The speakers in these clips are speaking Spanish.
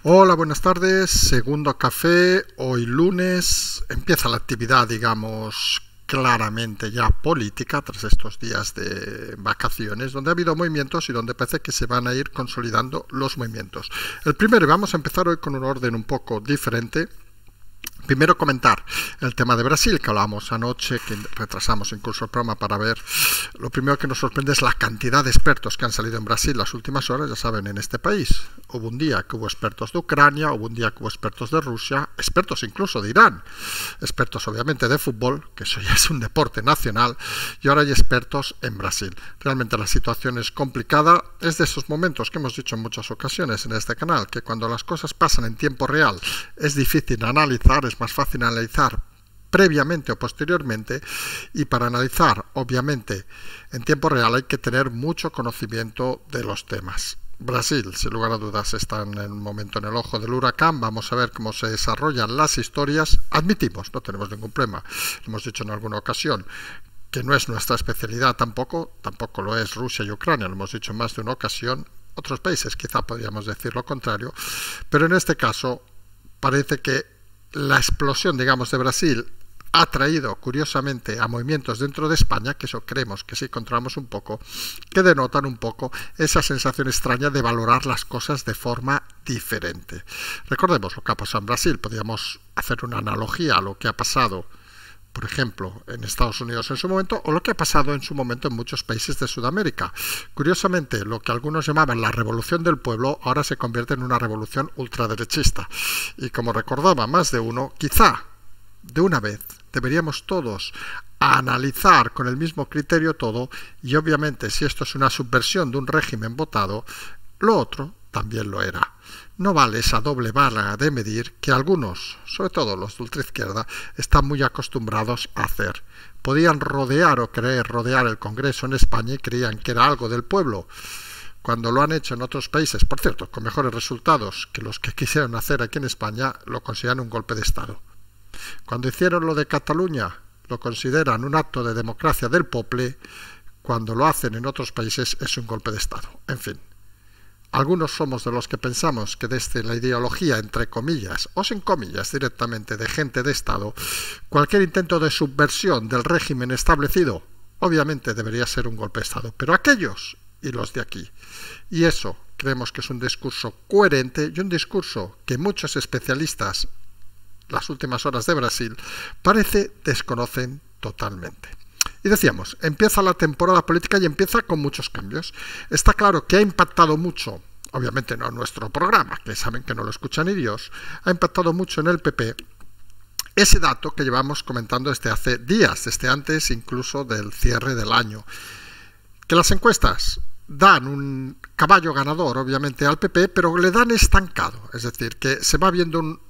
Hola, buenas tardes. Segundo café. Hoy lunes empieza la actividad, digamos, claramente ya política tras estos días de vacaciones, donde ha habido movimientos y donde parece que se van a ir consolidando los movimientos. El primero, y vamos a empezar hoy con un orden un poco diferente. Primero comentar el tema de Brasil, que hablábamos anoche, que retrasamos incluso el programa para ver. Lo primero que nos sorprende es la cantidad de expertos que han salido en Brasil las últimas horas, ya saben, en este país. Hubo un día que hubo expertos de Ucrania, hubo un día que hubo expertos de Rusia, expertos incluso de Irán, expertos obviamente de fútbol, que eso ya es un deporte nacional, y ahora hay expertos en Brasil. Realmente la situación es complicada, es de esos momentos que hemos dicho en muchas ocasiones en este canal, que cuando las cosas pasan en tiempo real es difícil analizar, es más fácil analizar previamente o posteriormente, y para analizar obviamente en tiempo real hay que tener mucho conocimiento de los temas. Brasil, sin lugar a dudas, está en el momento en el ojo del huracán. Vamos a ver cómo se desarrollan las historias. Admitimos, no tenemos ningún problema, lo hemos dicho en alguna ocasión, que no es nuestra especialidad tampoco lo es Rusia y Ucrania, lo hemos dicho en más de una ocasión. Otros países quizá podríamos decir lo contrario, pero en este caso parece que la explosión, digamos, de Brasil ha traído, curiosamente, a movimientos dentro de España, que eso creemos que sí controlamos un poco, que denotan un poco esa sensación extraña de valorar las cosas de forma diferente. Recordemos lo que ha pasado en Brasil. Podríamos hacer una analogía a lo que ha pasado, por ejemplo, en Estados Unidos en su momento, o lo que ha pasado en su momento en muchos países de Sudamérica. Curiosamente, lo que algunos llamaban la revolución del pueblo, ahora se convierte en una revolución ultraderechista. Y como recordaba más de uno, quizá, de una vez, deberíamos todos analizar con el mismo criterio todo, y obviamente si esto es una subversión de un régimen votado, lo otro también lo era. No vale esa doble vara de medir que algunos, sobre todo los de ultraizquierda, están muy acostumbrados a hacer. Podían rodear o querer rodear el Congreso en España y creían que era algo del pueblo, cuando lo han hecho en otros países, por cierto, con mejores resultados que los que quisieron hacer aquí en España, lo consideran un golpe de Estado. Cuando hicieron lo de Cataluña, lo consideran un acto de democracia del poble, cuando lo hacen en otros países es un golpe de Estado. En fin. Algunos somos de los que pensamos que desde la ideología, entre comillas, o sin comillas directamente, de gente de Estado, cualquier intento de subversión del régimen establecido, obviamente debería ser un golpe de Estado. Pero aquellos y los de aquí. Y eso creemos que es un discurso coherente y un discurso que muchos especialistas, las últimas horas de Brasil, parece desconocen totalmente. Y decíamos, empieza la temporada política y empieza con muchos cambios. Está claro que ha impactado mucho, obviamente no en nuestro programa, que saben que no lo escucha ni Dios, ha impactado mucho en el PP ese dato que llevamos comentando desde hace días, desde antes incluso del cierre del año, que las encuestas dan un caballo ganador obviamente al PP, pero le dan estancado, es decir, que se va viendo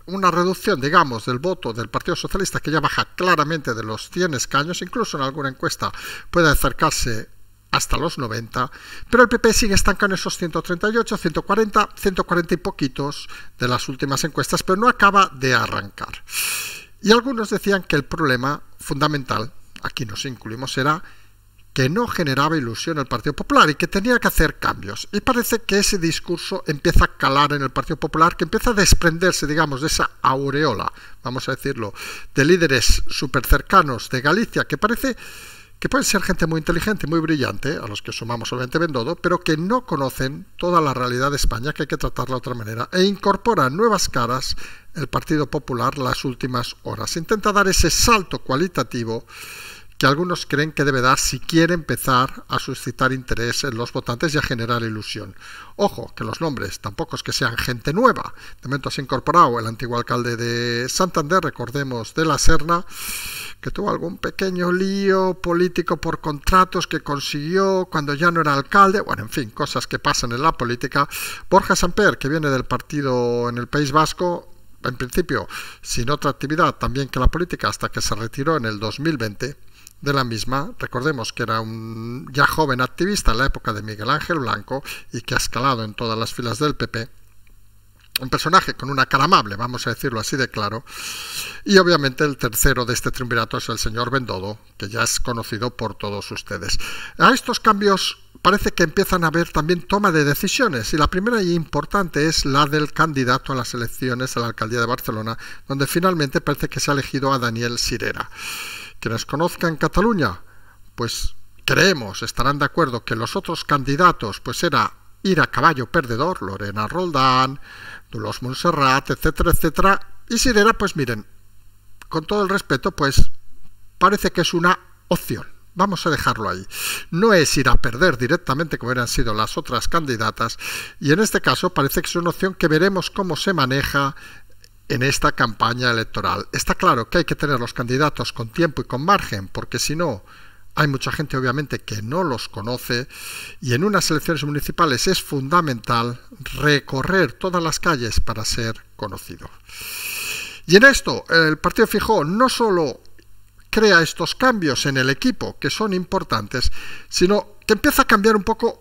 una reducción, digamos, del voto del Partido Socialista, que ya baja claramente de los 100 escaños, incluso en alguna encuesta puede acercarse hasta los 90, pero el PP sigue estancado en esos 138, 140 y poquitos de las últimas encuestas, pero no acaba de arrancar. Y algunos decían que el problema fundamental, aquí nos incluimos, era que no generaba ilusión el Partido Popular y que tenía que hacer cambios. Y parece que ese discurso empieza a calar en el Partido Popular, que empieza a desprenderse, digamos, de esa aureola, vamos a decirlo, de líderes súper cercanos de Galicia, que parece que pueden ser gente muy inteligente, muy brillante, a los que sumamos obviamente Bendodo, pero que no conocen toda la realidad de España, que hay que tratarla de otra manera, e incorpora nuevas caras el Partido Popular las últimas horas. Intenta dar ese salto cualitativo que algunos creen que debe dar si quiere empezar a suscitar interés en los votantes y a generar ilusión. Ojo, que los nombres tampoco es que sean gente nueva. De momento se ha incorporado el antiguo alcalde de Santander, recordemos, de la Serna, que tuvo algún pequeño lío político por contratos que consiguió cuando ya no era alcalde. Bueno, en fin, cosas que pasan en la política. Borja Samper, que viene del partido en el País Vasco, en principio sin otra actividad también que la política, hasta que se retiró en el 2020 de la misma. Recordemos que era un ya joven activista en la época de Miguel Ángel Blanco y que ha escalado en todas las filas del PP. un personaje con una cara amable, vamos a decirlo así de claro. Y obviamente el tercero de este triunvirato es el señor Bendodo, que ya es conocido por todos ustedes. A estos cambios parece que empiezan a haber también toma de decisiones, y la primera y importante es la del candidato a las elecciones a la alcaldía de Barcelona, donde finalmente parece que se ha elegido a Daniel Sirera. Quienes conozcan Cataluña, pues creemos, estarán de acuerdo que los otros candidatos pues era ir a caballo perdedor, Lorena Roldán, Dolors Montserrat, etcétera, etcétera, y Sirera, pues miren, con todo el respeto, pues parece que es una opción. Vamos a dejarlo ahí. No es ir a perder directamente como hubieran sido las otras candidatas, y en este caso parece que es una opción que veremos cómo se maneja en esta campaña electoral. Está claro que hay que tener los candidatos con tiempo y con margen, porque si no, hay mucha gente obviamente que no los conoce, y en unas elecciones municipales es fundamental recorrer todas las calles para ser conocido. Y en esto el partido Feijóo no solo crea estos cambios en el equipo, que son importantes, sino que empieza a cambiar un poco,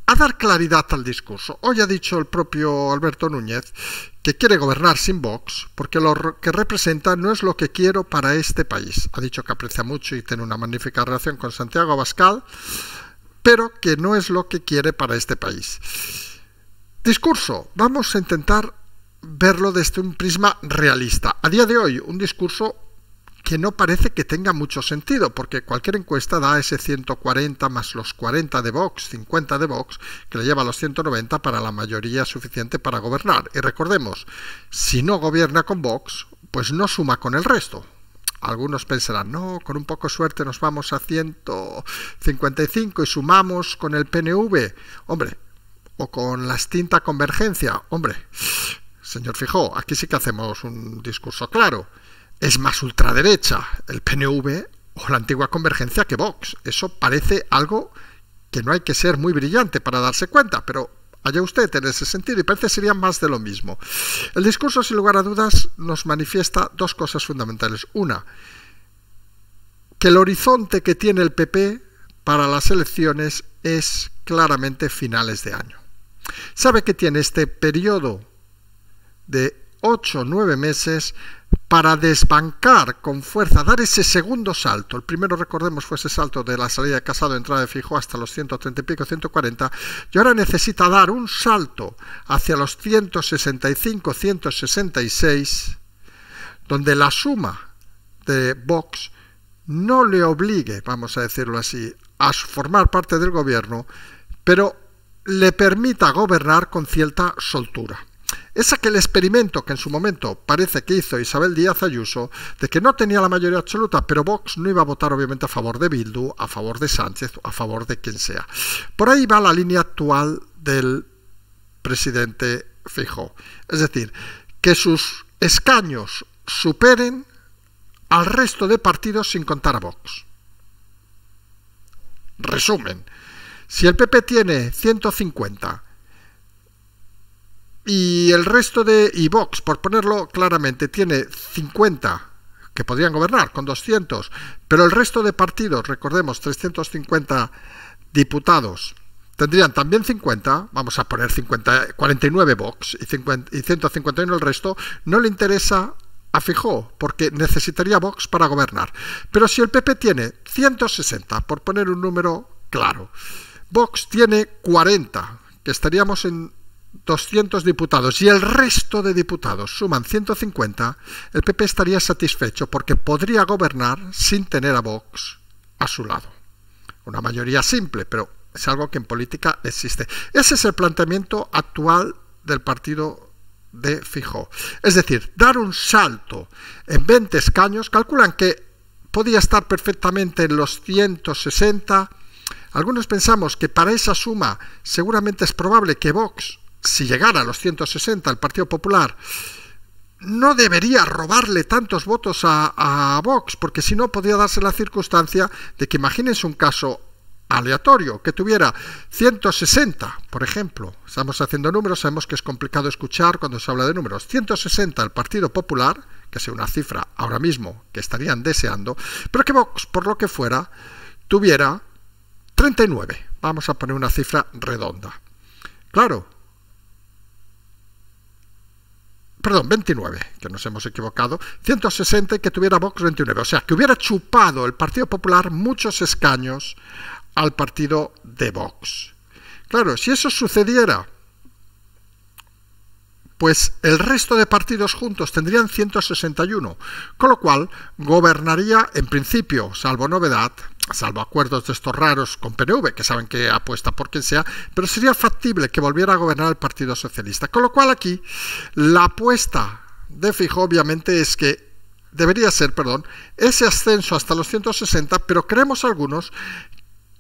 a dar claridad al discurso. Hoy ha dicho el propio Alberto Núñez que quiere gobernar sin Vox, porque lo que representa no es lo que quiero para este país. Ha dicho que aprecia mucho y tiene una magnífica relación con Santiago Abascal, pero que no es lo que quiere para este país. Discurso, vamos a intentar verlo desde un prisma realista. A día de hoy, un discurso que no parece que tenga mucho sentido, porque cualquier encuesta da ese 140 más los 40 de Vox, 50 de Vox, que le lleva a los 190 para la mayoría suficiente para gobernar. Y recordemos, si no gobierna con Vox, pues no suma con el resto. Algunos pensarán, no, con un poco de suerte nos vamos a 155 y sumamos con el PNV, hombre, o con la extinta Convergencia, hombre. Señor Feijóo, aquí sí que hacemos un discurso claro. Es más ultraderecha el PNV o la antigua Convergencia que Vox. Eso parece algo que no hay que ser muy brillante para darse cuenta, pero allá usted en ese sentido, y parece que sería más de lo mismo. El discurso, sin lugar a dudas, nos manifiesta dos cosas fundamentales. Una, que el horizonte que tiene el PP para las elecciones es claramente finales de año. Sabe que tiene este periodo de 8 o 9 meses para desbancar con fuerza, dar ese segundo salto. El primero, recordemos, fue ese salto de la salida de Casado, entrada de Feijóo hasta los 130 y pico, 140, y ahora necesita dar un salto hacia los 165, 166, donde la suma de Vox no le obligue, vamos a decirlo así, a formar parte del gobierno, pero le permita gobernar con cierta soltura. Es aquel experimento que en su momento parece que hizo Isabel Díaz Ayuso, de que no tenía la mayoría absoluta, pero Vox no iba a votar obviamente a favor de Bildu, a favor de Sánchez, a favor de quien sea. Por ahí va la línea actual del presidente Feijóo. Es decir, que sus escaños superen al resto de partidos sin contar a Vox. Resumen, si el PP tiene 150 y el resto y Vox, por ponerlo claramente, tiene 50 que podrían gobernar con 200, pero el resto de partidos, recordemos, 350 diputados, tendrían también 50, vamos a poner 49 Vox y 151 el resto, no le interesa a Feijóo, porque necesitaría Vox para gobernar. Pero si el PP tiene 160, por poner un número claro, Vox tiene 40, que estaríamos en 200 diputados, y el resto de diputados suman 150, el PP estaría satisfecho porque podría gobernar sin tener a Vox a su lado. Una mayoría simple, pero es algo que en política existe. Ese es el planteamiento actual del partido de Feijóo. Es decir, dar un salto en 20 escaños, calculan que podía estar perfectamente en los 160. Algunos pensamos que para esa suma seguramente es probable que Vox, si llegara a los 160, el Partido Popular, no debería robarle tantos votos a Vox, porque si no podría darse la circunstancia de que, imagínense un caso aleatorio, que tuviera 160, por ejemplo, estamos haciendo números, sabemos que es complicado escuchar cuando se habla de números, 160 el Partido Popular, que sea una cifra ahora mismo que estarían deseando, pero que Vox, por lo que fuera, tuviera 39, vamos a poner una cifra redonda. Claro, perdón, 29, que nos hemos equivocado, 160 y que tuviera Vox 29. O sea, que hubiera chupado el Partido Popular muchos escaños al partido de Vox. Claro, si eso sucediera, pues el resto de partidos juntos tendrían 161, con lo cual gobernaría en principio, salvo novedad, salvo acuerdos de estos raros con PNV, que saben que apuesta por quien sea, pero sería factible que volviera a gobernar el Partido Socialista. Con lo cual aquí la apuesta de Feijóo obviamente es que debería ser, ese ascenso hasta los 160, pero creemos algunos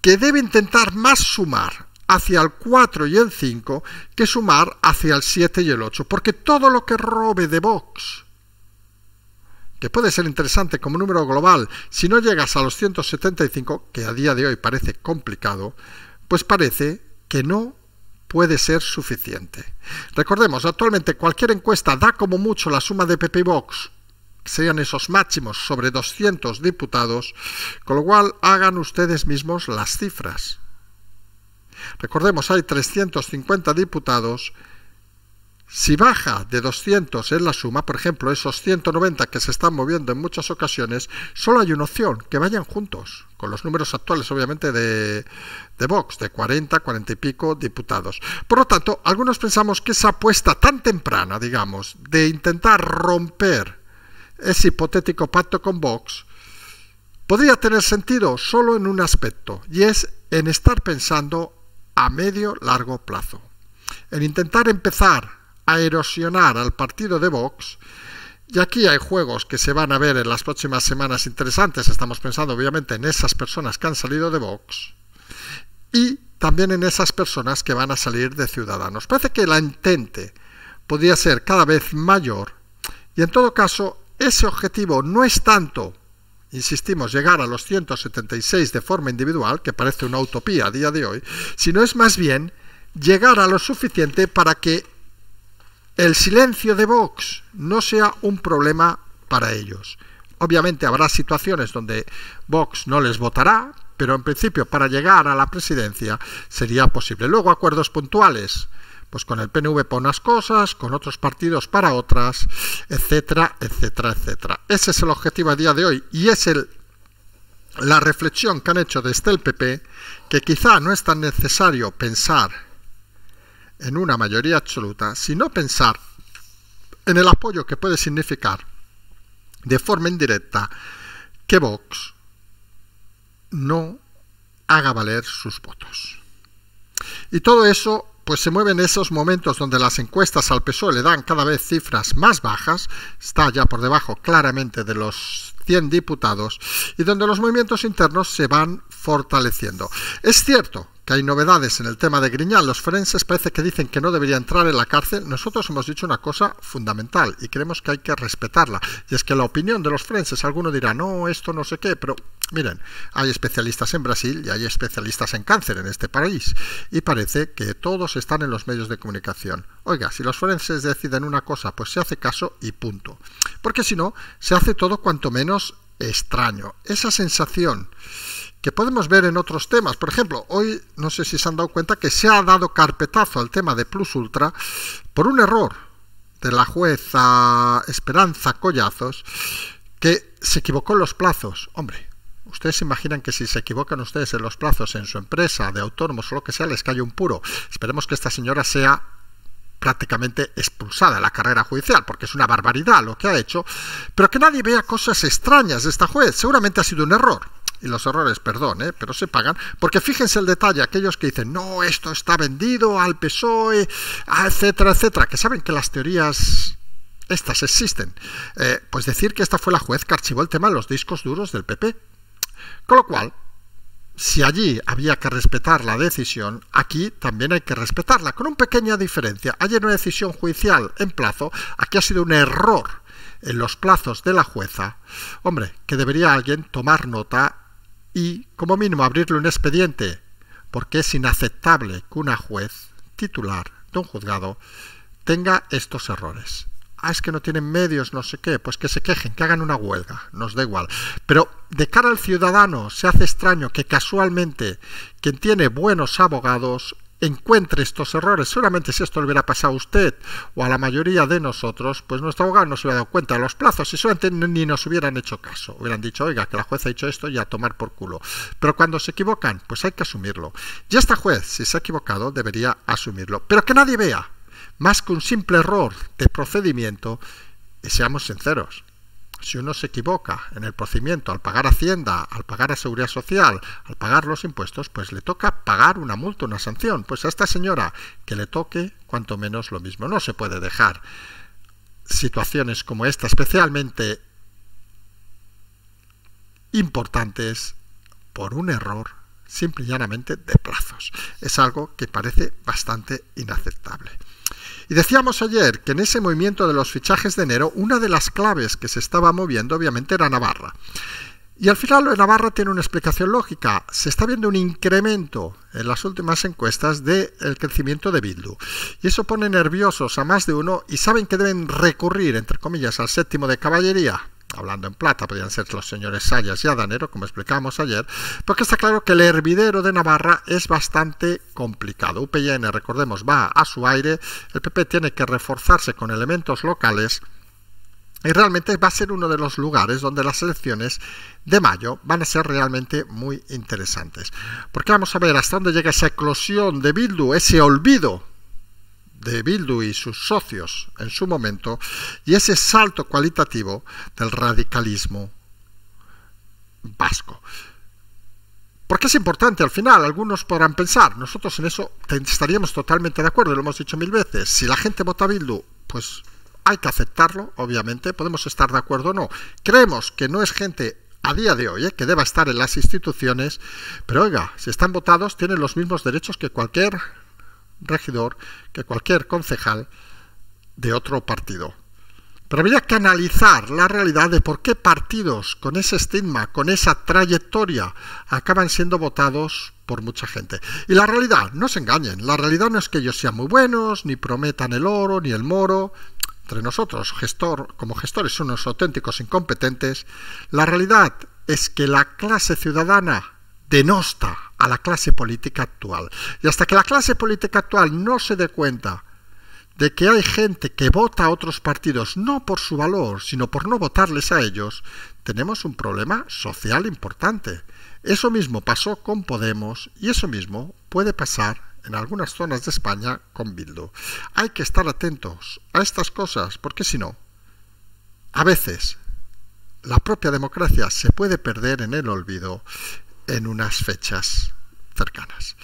que debe intentar más sumar hacia el 4 y el 5 que sumar hacia el 7 y el 8, porque todo lo que robe de Vox, que puede ser interesante como número global, si no llegas a los 175, que a día de hoy parece complicado, pues parece que no puede ser suficiente. Recordemos, actualmente cualquier encuesta da como mucho la suma de PP y Vox, que serían esos máximos sobre 200 diputados, con lo cual hagan ustedes mismos las cifras. Recordemos, hay 350 diputados. Si baja de 200 en la suma, por ejemplo, esos 190 que se están moviendo en muchas ocasiones, solo hay una opción, que vayan juntos, con los números actuales, obviamente, de Vox, de 40, 40 y pico diputados. Por lo tanto, algunos pensamos que esa apuesta tan temprana, digamos, de intentar romper ese hipotético pacto con Vox, podría tener sentido solo en un aspecto, y es en estar pensando a medio largo plazo, en intentar empezar a erosionar al partido de Vox. Y aquí hay juegos que se van a ver en las próximas semanas interesantes. Estamos pensando obviamente en esas personas que han salido de Vox y también en esas personas que van a salir de Ciudadanos. Parece que la entente podría ser cada vez mayor, y en todo caso ese objetivo no es tanto, insistimos, llegar a los 176 de forma individual, que parece una utopía a día de hoy, sino es más bien llegar a lo suficiente para que el silencio de Vox no sea un problema para ellos. Obviamente habrá situaciones donde Vox no les votará, pero en principio para llegar a la presidencia sería posible. Luego acuerdos puntuales, pues con el PNV para unas cosas, con otros partidos para otras, etcétera, etcétera, etcétera. Ese es el objetivo a día de hoy y es la reflexión que han hecho desde el PP, que quizá no es tan necesario pensar en una mayoría absoluta, sino pensar en el apoyo que puede significar de forma indirecta que Vox no haga valer sus votos. Y todo eso pues se mueve en esos momentos donde las encuestas al PSOE le dan cada vez cifras más bajas, está ya por debajo claramente de los 100 diputados, y donde los movimientos internos se van fortaleciendo. Es cierto que hay novedades en el tema de Griñán. Los forenses parece que dicen que no debería entrar en la cárcel. Nosotros hemos dicho una cosa fundamental y creemos que hay que respetarla, y es que la opinión de los forenses, alguno dirá, no, esto no sé qué, pero miren, hay especialistas en Brasil y hay especialistas en cáncer en este país, y parece que todos están en los medios de comunicación. Oiga, si los forenses deciden una cosa, pues se hace caso y punto, porque si no, se hace todo cuanto menos extraño. Esa sensación que podemos ver en otros temas. Por ejemplo, hoy no sé si se han dado cuenta que se ha dado carpetazo al tema de Plus Ultra por un error de la jueza Esperanza Collazos, que se equivocó en los plazos. Hombre, ustedes se imaginan que si se equivocan ustedes en los plazos en su empresa de autónomos o lo que sea, les cae un puro. Esperemos que esta señora sea prácticamente expulsada de la carrera judicial, porque es una barbaridad lo que ha hecho, pero que nadie vea cosas extrañas de esta juez. Seguramente ha sido un error. Y los errores, perdón, pero se pagan, porque fíjense el detalle, aquellos que dicen, no, esto está vendido al PSOE, etcétera, etcétera, que saben que las teorías estas existen, pues decir que esta fue la juez que archivó el tema de los discos duros del PP. Con lo cual, si allí había que respetar la decisión, aquí también hay que respetarla, con una pequeña diferencia. Ayer una decisión judicial en plazo, aquí ha sido un error en los plazos de la jueza. Hombre, que debería alguien tomar nota y como mínimo abrirle un expediente, porque es inaceptable que una juez titular de un juzgado tenga estos errores. Es que no tienen medios, no sé qué, pues que se quejen, que hagan una huelga, nos da igual. Pero de cara al ciudadano se hace extraño que casualmente quien tiene buenos abogados encuentre estos errores. Seguramente si esto le hubiera pasado a usted o a la mayoría de nosotros, pues nuestro abogado no se hubiera dado cuenta de los plazos y solamente ni nos hubieran hecho caso. Hubieran dicho, oiga, que la jueza ha dicho esto y a tomar por culo. Pero cuando se equivocan, pues hay que asumirlo. Y esta juez, si se ha equivocado, debería asumirlo. Pero que nadie vea más que un simple error de procedimiento. Y seamos sinceros, si uno se equivoca en el procedimiento al pagar Hacienda, al pagar a Seguridad Social, al pagar los impuestos, pues le toca pagar una multa, una sanción. Pues a esta señora que le toque cuanto menos lo mismo. No se puede dejar situaciones como esta, especialmente importantes, por un error simple y llanamente de plazos. Es algo que parece bastante inaceptable. Y decíamos ayer que en ese movimiento de los fichajes de enero, una de las claves que se estaba moviendo obviamente era Navarra. Y al final lo de Navarra tiene una explicación lógica. Se está viendo un incremento en las últimas encuestas del crecimiento de Bildu. Y eso pone nerviosos a más de uno y saben que deben recurrir, entre comillas, al séptimo de caballería. Hablando en plata, podrían ser los señores Sayas y Adanero, como explicábamos ayer, porque está claro que el hervidero de Navarra es bastante complicado. UPyN, recordemos, va a su aire, el PP tiene que reforzarse con elementos locales y realmente va a ser uno de los lugares donde las elecciones de mayo van a ser realmente muy interesantes. Porque vamos a ver hasta dónde llega esa eclosión de Bildu, ese olvido de Bildu y sus socios en su momento, y ese salto cualitativo del radicalismo vasco. Porque es importante al final, algunos podrán pensar, nosotros en eso estaríamos totalmente de acuerdo, lo hemos dicho mil veces, si la gente vota Bildu, pues hay que aceptarlo, obviamente, podemos estar de acuerdo o no. Creemos que no es gente a día de hoy, que deba estar en las instituciones, pero oiga, si están votados, tienen los mismos derechos que cualquier regidor, que cualquier concejal de otro partido. Pero habría que analizar la realidad de por qué partidos con ese estigma, con esa trayectoria, acaban siendo votados por mucha gente. Y la realidad, no se engañen, la realidad no es que ellos sean muy buenos, ni prometan el oro, ni el moro. Entre nosotros, como gestores, son unos auténticos incompetentes. La realidad es que la clase ciudadana denosta a la clase política actual. Y hasta que la clase política actual no se dé cuenta de que hay gente que vota a otros partidos no por su valor, sino por no votarles a ellos, tenemos un problema social importante. Eso mismo pasó con Podemos y eso mismo puede pasar en algunas zonas de España con Bildu. Hay que estar atentos a estas cosas, porque si no, a veces la propia democracia se puede perder en el olvido en unas fechas cercanas.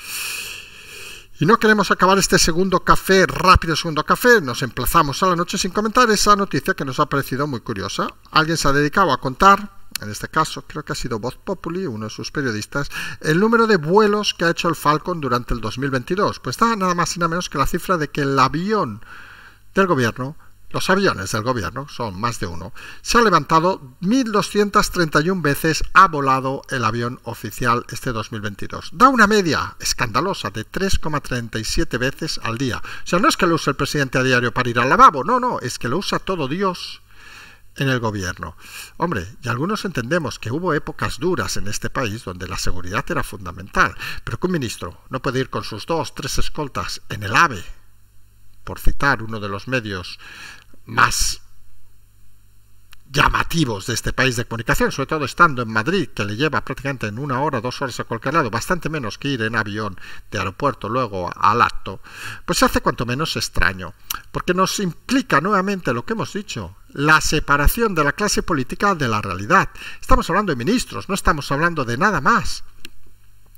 Y no queremos acabar este segundo café, rápido segundo café, nos emplazamos a la noche sin comentar esa noticia que nos ha parecido muy curiosa. Alguien se ha dedicado a contar, en este caso creo que ha sido Voz Populi, uno de sus periodistas, el número de vuelos que ha hecho el Falcon durante el 2022. Pues está nada más y nada menos que la cifra de que el avión del gobierno, los aviones del gobierno, son más de uno, se ha levantado 1.231 veces, ha volado el avión oficial este 2022. Da una media escandalosa de 3,37 veces al día. O sea, no es que lo use el presidente a diario para ir al lavabo, no, es que lo usa todo Dios en el gobierno. Hombre, y algunos entendemos que hubo épocas duras en este país donde la seguridad era fundamental, pero que un ministro no puede ir con sus 2 o 3 escoltas en el AVE, por citar uno de los medios más llamativos de este país de comunicación, sobre todo estando en Madrid, que le lleva prácticamente en 1 hora, 2 horas a cualquier lado, bastante menos que ir en avión de aeropuerto luego al acto, pues se hace cuanto menos extraño, porque nos implica nuevamente lo que hemos dicho, la separación de la clase política de la realidad. Estamos hablando de ministros, no estamos hablando de nada más.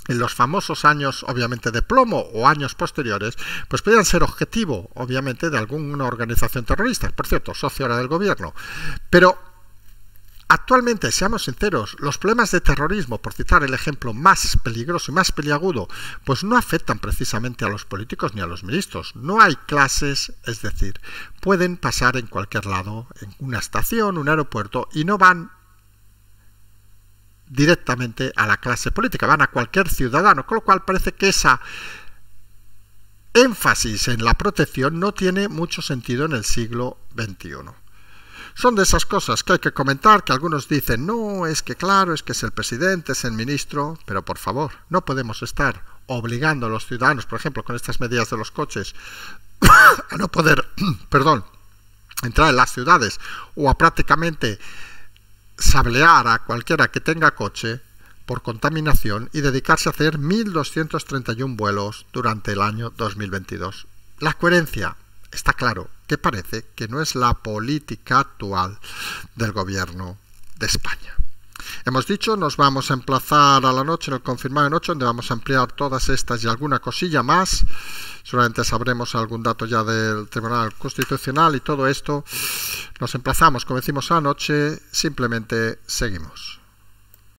En los famosos años, obviamente, de plomo o años posteriores, pues podrían ser objetivo, obviamente, de alguna organización terrorista. Por cierto, socio ahora del gobierno. Pero actualmente, seamos sinceros, los problemas de terrorismo, por citar el ejemplo más peligroso y más peliagudo, pues no afectan precisamente a los políticos ni a los ministros. No hay clases, es decir, pueden pasar en cualquier lado, en una estación, un aeropuerto, y no van directamente a la clase política, van a cualquier ciudadano, con lo cual parece que esa énfasis en la protección no tiene mucho sentido en el siglo XXI. Son de esas cosas que hay que comentar, que algunos dicen, no, es que claro, es que es el presidente, es el ministro, pero por favor, no podemos estar obligando a los ciudadanos, por ejemplo, con estas medidas de los coches, a no poder, perdón, entrar en las ciudades o a prácticamente sablear a cualquiera que tenga coche por contaminación y dedicarse a hacer 1.231 vuelos durante el año 2022. La coherencia, está claro, que parece que no es la política actual del gobierno de España. Hemos dicho, nos vamos a emplazar a la noche en el Confirmado en 8, donde vamos a ampliar todas estas y alguna cosilla más. Seguramente sabremos algún dato ya del Tribunal Constitucional y todo esto. Nos emplazamos, como decimos anoche, simplemente seguimos.